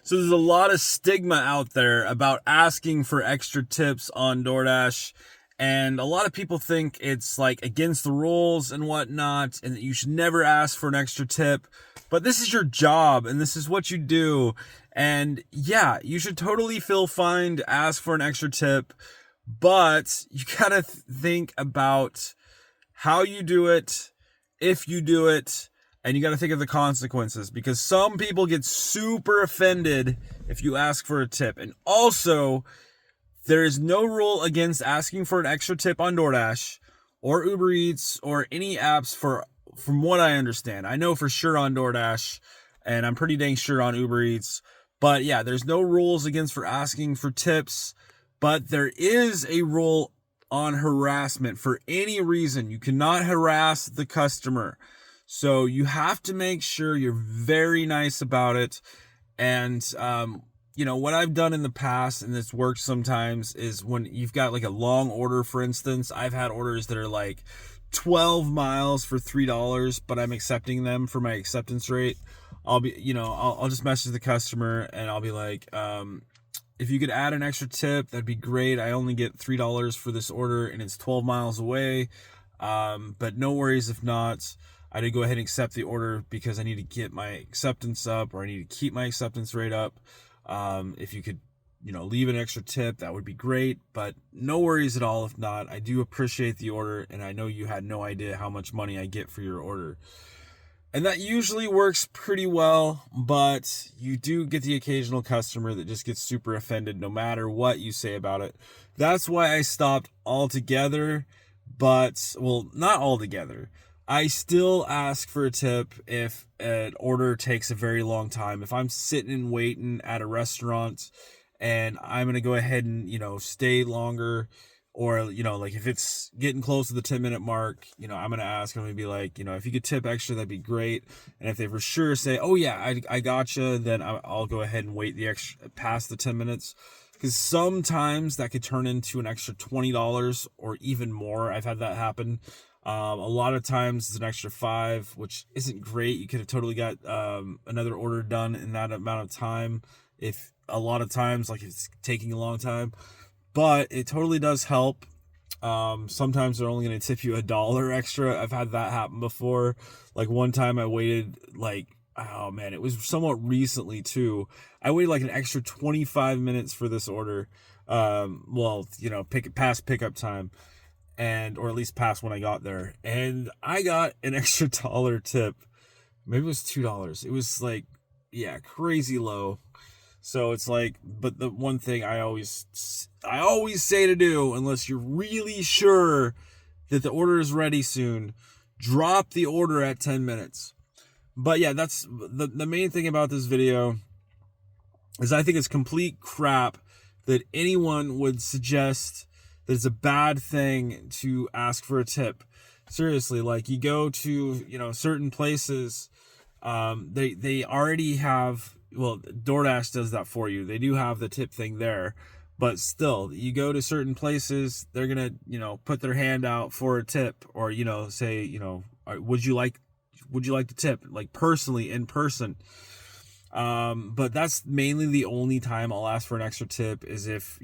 So there's a lot of stigma out there about asking for extra tips on DoorDash. And a lot of people think it's like against the rules and whatnot, and that you should never ask for an extra tip. But this is your job and this is what you do. And yeah, you should totally feel fine to ask for an extra tip, but you gotta think about how you do it, if you do it, and you got to think of the consequences, because some people get super offended if you ask for a tip. And also, there is no rule against asking for an extra tip on DoorDash or Uber Eats or any apps from what I understand. I know for sure on DoorDash, and I'm pretty dang sure on Uber Eats. But yeah, there's no rules against for asking for tips, but there is a rule on harassment for any reason. You cannot harass the customer. So you have to make sure you're very nice about it. And, what I've done in the past, and this works sometimes, is when you've got like a long order, for instance. I've had orders that are like 12 miles for $3, but I'm accepting them for my acceptance rate. I'll just message the customer and I'll be like, if you could add an extra tip, that'd be great. I only get $3 for this order and it's 12 miles away. But no worries if not. I did go ahead and accept the order because I need to get my acceptance up, or I need to keep my acceptance rate up. If you could, leave an extra tip, that would be great, but no worries at all if not. I do appreciate the order, and I know you had no idea how much money I get for your order. And that usually works pretty well, but you do get the occasional customer that just gets super offended no matter what you say about it. That's why I stopped altogether, not altogether. I still ask for a tip if an order takes a very long time. If I'm sitting and waiting at a restaurant and I'm going to go ahead and, stay longer, or, like if it's getting close to the 10-minute mark, I'm going to ask, I'm going to be like, if you could tip extra, that'd be great. And if they for sure say, oh yeah, I gotcha, then I'll go ahead and wait the extra past the 10 minutes. Because sometimes that could turn into an extra $20 or even more. I've had that happen. A lot of times it's an extra $5, which isn't great. You could have totally got another order done in that amount of time. If a lot of times, like it's taking a long time, but it totally does help. Sometimes they're only going to tip you $1 extra. I've had that happen before. Like one time I waited it was somewhat recently too. I waited like an extra 25 minutes for this order. Past pickup time. Or at least past when I got there, and I got an extra $1 tip. Maybe it was $2. It was like, crazy low. So it's like, but the one thing I always say to do, unless you're really sure that the order is ready soon, drop the order at 10 minutes. But yeah, that's the main thing about this video is I think it's complete crap that anyone would suggest that it's a bad thing to ask for a tip. Seriously, like you go to, certain places, they already have, DoorDash does that for you. They do have the tip thing there, but still, you go to certain places, they're going to, put their hand out for a tip, or, say, would you like the tip, like personally in person? But that's mainly the only time I'll ask for an extra tip is if,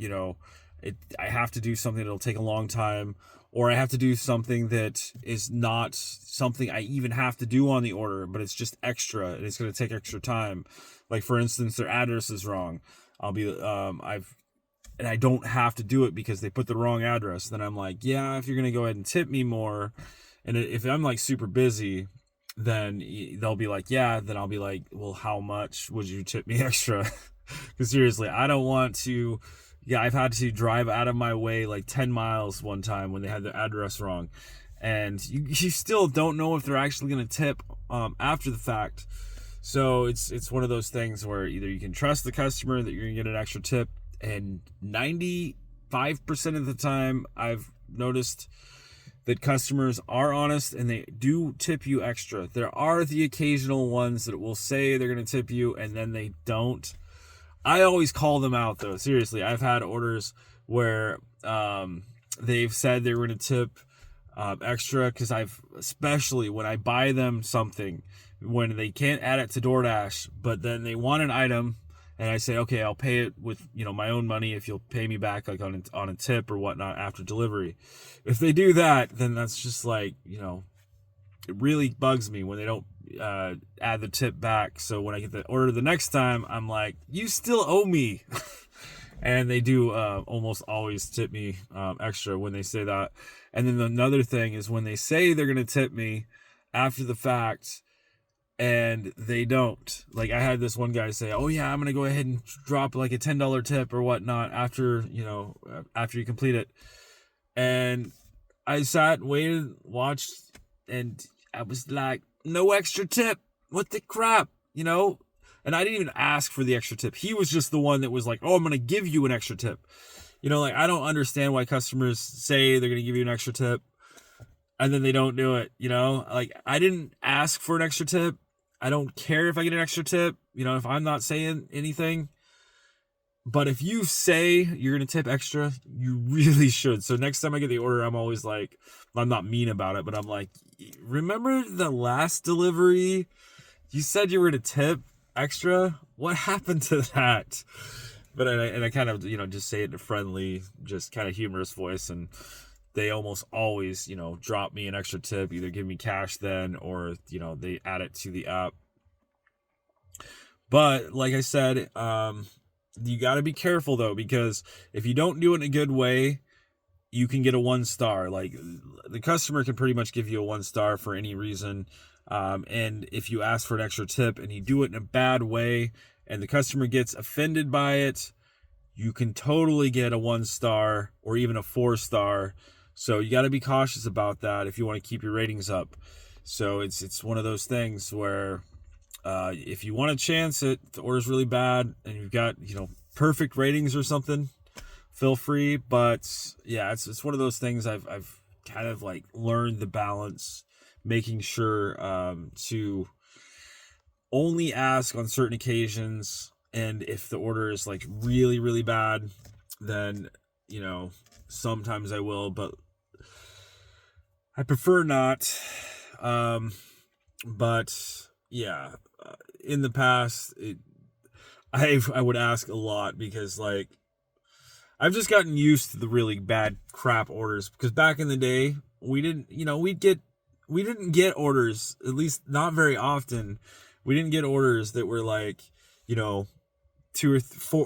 I have to do something that'll take a long time, or I have to do something that is not something I even have to do on the order, but it's just extra and it's going to take extra time. Like for instance, their address is wrong. And I don't have to do it because they put the wrong address. Then I'm like, yeah, if you're going to go ahead and tip me more, and if I'm like super busy, then they'll be like, yeah, then I'll be like, well, how much would you tip me extra? Because seriously, I don't want to. Yeah, I've had to drive out of my way like 10 miles one time when they had the address wrong. And you still don't know if they're actually going to tip after the fact. So it's one of those things where either you can trust the customer that you're going to get an extra tip. And 95% of the time, I've noticed that customers are honest and they do tip you extra. There are the occasional ones that will say they're going to tip you and then they don't. I always call them out though. Seriously, I've had orders where they've said they were going to tip extra, because especially when I buy them something, when they can't add it to DoorDash, but then they want an item and I say, okay, I'll pay it with, my own money if you'll pay me back like on a tip or whatnot after delivery. If they do that, then that's just like, it really bugs me when they don't add the tip back. So when I get the order the next time, I'm like, you still owe me. And they do almost always tip me extra when they say that. And then another thing is when they say they're going to tip me after the fact and they don't. Like I had this one guy say, oh yeah, I'm going to go ahead and drop like a $10 tip or whatnot after you complete it. And I sat, waited, watched, and I was like, no extra tip. What the crap, And I didn't even ask for the extra tip. He was just the one that was like, oh, I'm going to give you an extra tip. Like I don't understand why customers say they're going to give you an extra tip and then they don't do it, Like I didn't ask for an extra tip. I don't care if I get an extra tip, if I'm not saying anything. But if you say you're going to tip extra, you really should. So next time I get the order, I'm always like, I'm not mean about it, but I'm like, remember the last delivery? You said you were going to tip extra. What happened to that? But I kind of, just say it in a friendly, just kind of humorous voice. And they almost always, drop me an extra tip, either give me cash then, or, they add it to the app. But like I said, you got to be careful though, because if you don't do it in a good way, you can get a 1 star. Like the customer can pretty much give you a 1 star for any reason. And if you ask for an extra tip and you do it in a bad way and the customer gets offended by it, you can totally get a 1 star or even a 4 star. So you got to be cautious about that if you want to keep your ratings up. So it's one of those things where if you want to chance it, the order's really bad and you've got, perfect ratings or something, feel free. But yeah, it's one of those things I've kind of like learned the balance, making sure to only ask on certain occasions. And if the order is like really, really bad, then, sometimes I will, but I prefer not. But yeah, in the past, I would ask a lot because like I've just gotten used to the really bad crap orders, because back in the day we didn't get orders, at least not very often. We didn't get orders that were like 2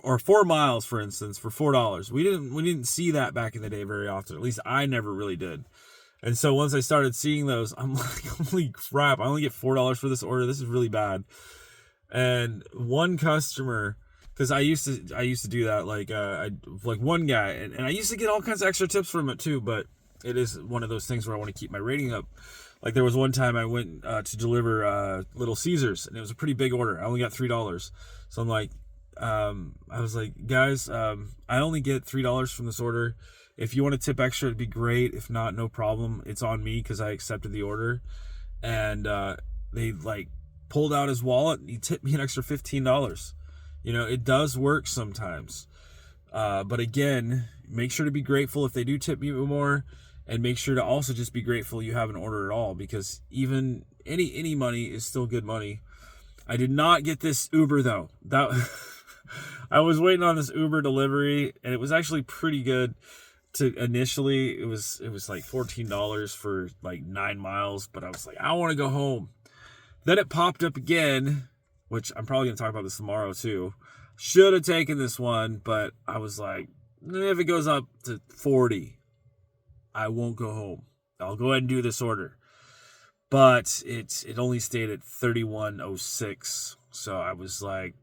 or 4 miles, for instance, for $4. We didn't see that back in the day very often. At least I never really did. And so once I started seeing those, I'm like, holy crap, I only get $4 for this order. This is really bad. And one customer, because I used to do that, like one guy, and I used to get all kinds of extra tips from it too, but it is one of those things where I want to keep my rating up. Like there was one time I went to deliver Little Caesars, and it was a pretty big order. I only got $3. So I'm like, I was like, guys, I only get $3 from this order. If you want to tip extra, it'd be great. If not, no problem. It's on me because I accepted the order. And they like pulled out his wallet and he tipped me an extra $15. It does work sometimes. But again, make sure to be grateful if they do tip you more, and make sure to also just be grateful you have an order at all, because even any money is still good money. I did not get this Uber though. I was waiting on this Uber delivery, and it was actually pretty good. Initially, it was like $14 for like 9 miles, but I was like, I want to go home. Then it popped up again, which I'm probably gonna talk about this tomorrow too. Should have taken this one, but I was like, if it goes up to 40, I won't go home. I'll go ahead and do this order. But it only stayed at 31.06, so I was like,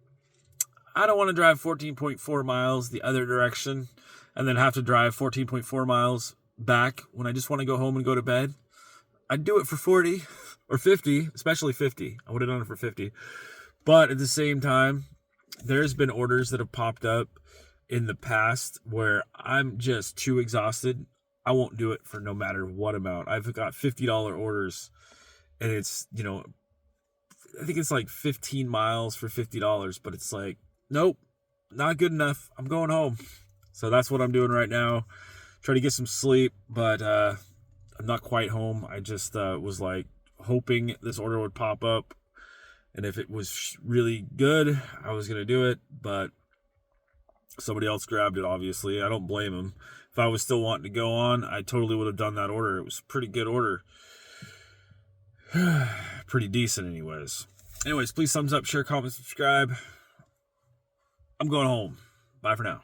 I don't want to drive 14.4 miles the other direction and then have to drive 14.4 miles back when I just want to go home and go to bed. I'd do it for 40 or 50, especially 50. I would have done it for 50. But at the same time, there's been orders that have popped up in the past where I'm just too exhausted. I won't do it for no matter what amount. I've got $50 orders, and it's, I think it's like 15 miles for $50, but it's like, nope, not good enough. I'm going home. So that's what I'm doing right now. Try to get some sleep, but I'm not quite home. I just was like hoping this order would pop up, And if it was really good, I was going to do it, but somebody else grabbed it, obviously. I don't blame them. If I was still wanting to go on, I totally would have done that order. It was a pretty good order. Pretty decent anyways. Anyways, please thumbs up, share, comment, subscribe. I'm going home. Bye for now.